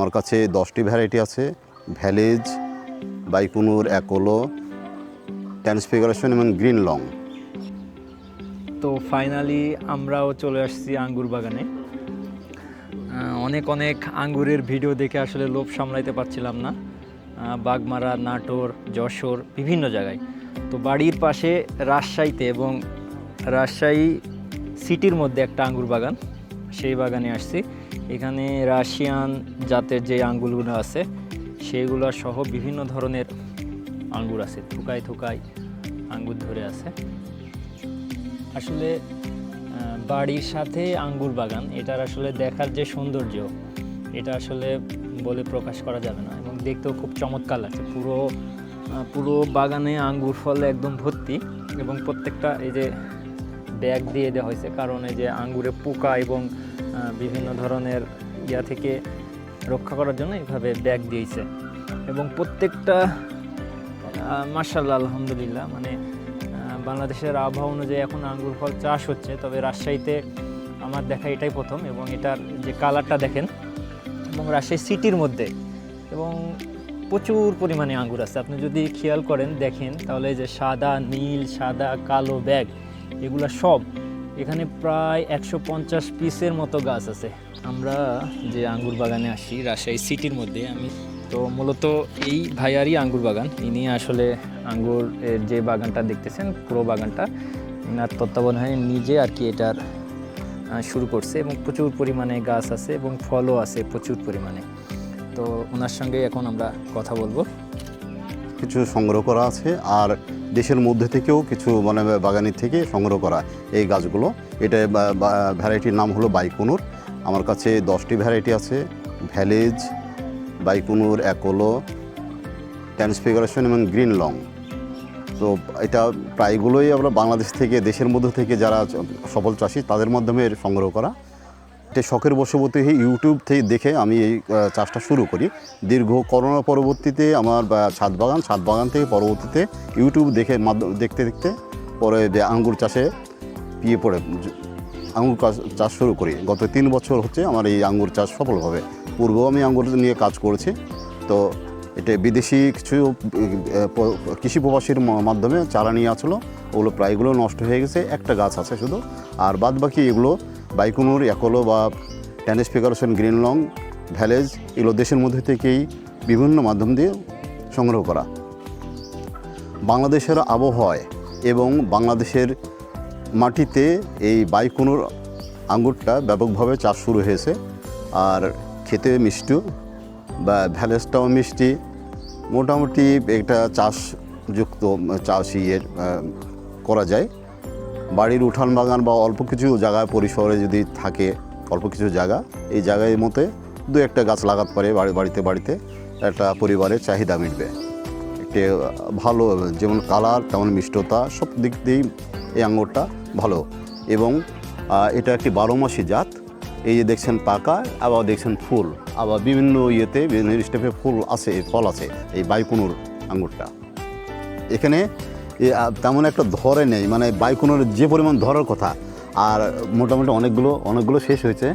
আমার কাছে 10টি ভ্যারাইটি আছে। ভ্যালেজ, বাইকুনুর, অ্যাকোলো, ট্রান্সফিগারেশন এবং গ্রিন লং। তো ফাইনালি আমরাও চলে আসছি আঙ্গুর বাগানে। অনেক অনেক আঙ্গুরের ভিডিও দেখে আসলে লোভ সামলাইতে পারছিলাম না। বাগমারা, নাটোর, যশোর, বিভিন্ন জায়গায়। তো বাড়ির পাশে রাজশাহীতে এবং রাজশাহী সিটির মধ্যে একটা আঙ্গুর বাগান, সেই বাগানে আসছি। এখানে রাশিয়ান জাতের যে আঙ্গুরগুলো আছে সেইগুলো সহ বিভিন্ন ধরনের আঙ্গুর আছে, থুকায় থুকায় আঙ্গুর ধরে আছে। আসলে বাড়ির সাথে আঙ্গুর বাগান, এটার আসলে দেখার যে সৌন্দর্য, এটা আসলে বলে প্রকাশ করা যাবে না। এবং দেখতেও খুব চমৎকার লাগছে। পুরো বাগানে আঙ্গুর ফলে একদম ভর্তি। এবং প্রত্যেকটা এই যে ব্যাগ দিয়ে দেওয়া হয়েছে, কারণ এই যে আঙ্গুরে পোকা এবং বিভিন্ন ধরনের ইয়া থেকে রক্ষা করার জন্য এইভাবে ব্যাগ দিয়েছে। এবং প্রত্যেকটা মাশাআল্লাহ, আলহামদুলিল্লাহ, মানে বাংলাদেশের আবহাওয়া অনুযায়ী এখন আঙ্গুর ফল চাষ হচ্ছে, তবে রাজশাহীতে আমার দেখা এটাই প্রথম। এবং এটার যে কালারটা দেখেন, এবং রাজশাহী সিটির মধ্যে এবং প্রচুর পরিমাণে আঙ্গুর আছে। আপনি যদি খেয়াল করেন, দেখেন, তাহলে যে সাদা, নীল, সাদা, কালো ব্যাগ, এগুলা সব এখানে প্রায় 150 পিসের মতো গাছ আছে। আমরা যে আঙ্গুর বাগানে আসি রাজশাহী সিটির মধ্যে, আমি তো মূলত এই ভাইয়ারই আঙ্গুর বাগান। ইনি আসলে আঙ্গুর যে বাগানটা দেখতেছেন, পুরো বাগানটা ইনার তত্ত্বাবধানে নিজে আর কি এটার শুরু করছে। এবং প্রচুর পরিমাণে গাছ আছে এবং ফলও আছে প্রচুর পরিমাণে। তো ওনার সঙ্গে এখন আমরা কথা বলবো। কিছু সংগ্রহ করা আছে, আর দেশের মধ্যে থেকেও কিছু মানে বাগানের থেকে সংগ্রহ করা এই গাছগুলো। এটা ভ্যারাইটির নাম হলো বাইকুনুর। আমার কাছে 10টি ভ্যারাইটি আছে। ভ্যালেজ, বাইকুনুর, অ্যাকোলো, ট্রান্সফিগারেশন এবং গ্রিন লং। তো এটা প্রায়গুলোই আমরা বাংলাদেশ থেকে, দেশের মধ্যে থেকে যারা সফল চাষি তাদের মাধ্যমে সংগ্রহ করা। এটা শখের বশবর্তী ইউটিউব থেকে দেখে আমি এই চাষটা শুরু করি। দীর্ঘ করোনা পরবর্তীতে আমার ছাদ বাগান থেকে পরবর্তীতে ইউটিউব দেখতে দেখতে পরে যে আঙ্গুর চাষে পড়ে আঙ্গুর চাষ শুরু করি। গত 3 বছর হচ্ছে আমার এই আঙ্গুর চাষ সফলভাবে। পূর্বেও আমি আঙ্গুর নিয়ে কাজ করেছি। তো এটা বিদেশি কিছু কৃষি প্রবাসীর মাধ্যমে চারা নিয়ে আসলো, ওগুলো প্রায়গুলো নষ্ট হয়ে গেছে। একটা গাছ আছে শুধু, আর বাদ বাকি এগুলো বাইকুনুর, অ্যাকোলো বা ট্রান্সফিগারেশন, গ্রিন লং, ভ্যালেজ, এগুলো দেশের মধ্যে থেকেই বিভিন্ন মাধ্যম দিয়ে সংগ্রহ করা। বাংলাদেশের আবহাওয়ায় এবং বাংলাদেশের মাটিতে এই বাইকুনুর আঙ্গুরটা ব্যাপকভাবে চাষ শুরু হয়েছে। আর খেতে মিষ্টি, বা ভ্যালেজটাও মিষ্টি। মোটামুটি এটা চাষযুক্ত করা যায়। বাড়ির উঠান বাগান বা অল্প কিছু জায়গায় পরিসরে যদি থাকে, অল্প কিছু জায়গা, এই জায়গায় মতে 2-1টা গাছ লাগাতে পারে বাড়িতে একটা পরিবারের চাহিদা মিটবে। একটি ভালো, যেমন কালার তেমন মিষ্টতা, সব দিক দিয়েই এই আঙুরটা ভালো। এবং এটা একটি 12 মাসি জাত। এই যে দেখছেন পাকা, আবার দেখছেন ফুল, আবার বিভিন্ন বিভিন্ন স্টেপে ফল আছে এই বাইকুনুর আঙুরটা। এখানে তেমন একটা ধরে নেই, মানে বাইকুনুর যে পরিমাণ ধরার কথা, আর মোটামুটি অনেকগুলো শেষ হয়েছে।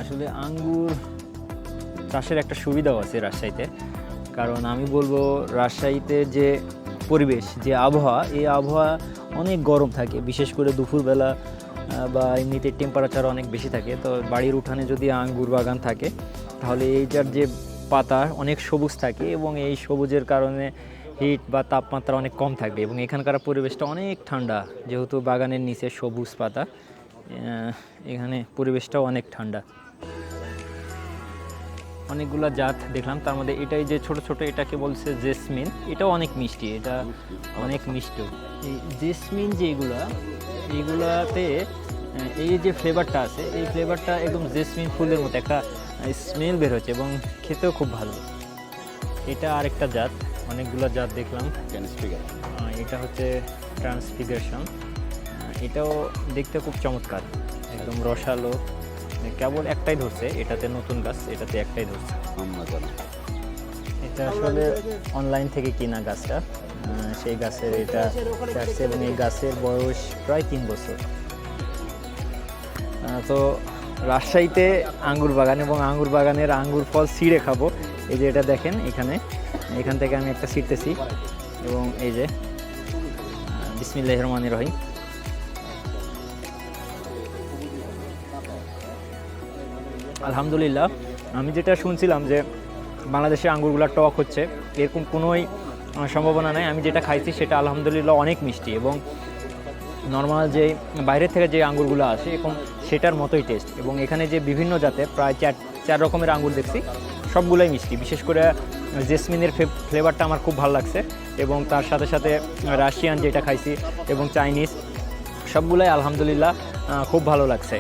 আসলে আঙ্গুর চাষের একটা সুবিধাও আছে রাজশাহীতে, কারণ আমি বলবো রাজশাহীতে যে পরিবেশ, যে আবহাওয়া, এই আবহাওয়া অনেক গরম থাকে, বিশেষ করে দুপুরবেলা বা এমনিতে টেম্পারেচার অনেক বেশি থাকে। তো বাড়ির উঠানে যদি আঙ্গুর বাগান থাকে, তাহলে এইটার যে পাতা অনেক সবুজ থাকে এবং এই সবুজের কারণে হিট বা তাপমাত্রা অনেক কম থাকবে। এবং এখানকার পরিবেশটা অনেক ঠান্ডা, যেহেতু বাগানের নিচে সবুজ পাতা, এখানে পরিবেশটাও অনেক ঠান্ডা। অনেকগুলো জাত দেখলাম, তার মধ্যে এটাই যে ছোট ছোট এটাকে বলছে জেসমিন, এটাও অনেক মিষ্টি, এটা অনেক মিষ্টি। এই জেসমিন এইগুলাতে এই যে ফ্লেভারটা আছে, এই ফ্লেভারটা একদম জেসমিন ফুলের মতো একটা স্মেল বের হচ্ছে এবং খেতেও খুব ভালো। এটা আরেকটা জাত, অনেকগুলো জাত দেখলাম। এটা হচ্ছে ট্রান্সফিগারেশন, এটাও দেখতে খুব চমৎকার, একদম রসালো। কেবল একটাই ধরছে, এটাতে নতুন গাছ, এটাতে একটাই ধরছে। এটা আসলে অনলাইন থেকে কিনা গাছটা, সেই গাছের এটা চারছে এবং এই গাছের বয়স প্রায় 3 বছর। তো রাজশাহীতে আঙ্গুর বাগান এবং আঙ্গুর বাগানের আঙ্গুর ফল ছিঁড়ে খাবো। এই যে এটা দেখেন, এখান থেকে আমি একটা ছিঁড়তেছি এবং এই যে বিসমিল্লাহির রহমানির রহিম। আলহামদুলিল্লাহ, আমি যেটা শুনছিলাম যে বাংলাদেশে আঙ্গুরগুলো টক হচ্ছে, এরকম কোনোই সম্ভাবনা নাই। আমি যেটা খাইছি সেটা আলহামদুলিল্লাহ অনেক মিষ্টি এবং নর্মাল যে বাইরের থেকে যে আঙ্গুরগুলো আসে এরকম সেটার মতোই টেস্ট। এবং এখানে যে বিভিন্ন জাতের প্রায় চার রকমের আঙ্গুর দেখছি, সবগুলোই মিষ্টি। বিশেষ করে জেসমিনের ফ্লেভারটা আমার খুব ভালো লাগছে এবং তার সাথে সাথে রাশিয়ান যেটা খাইছি এবং চাইনিজ, সবগুলোই আলহামদুলিল্লাহ খুব ভালো লাগছে।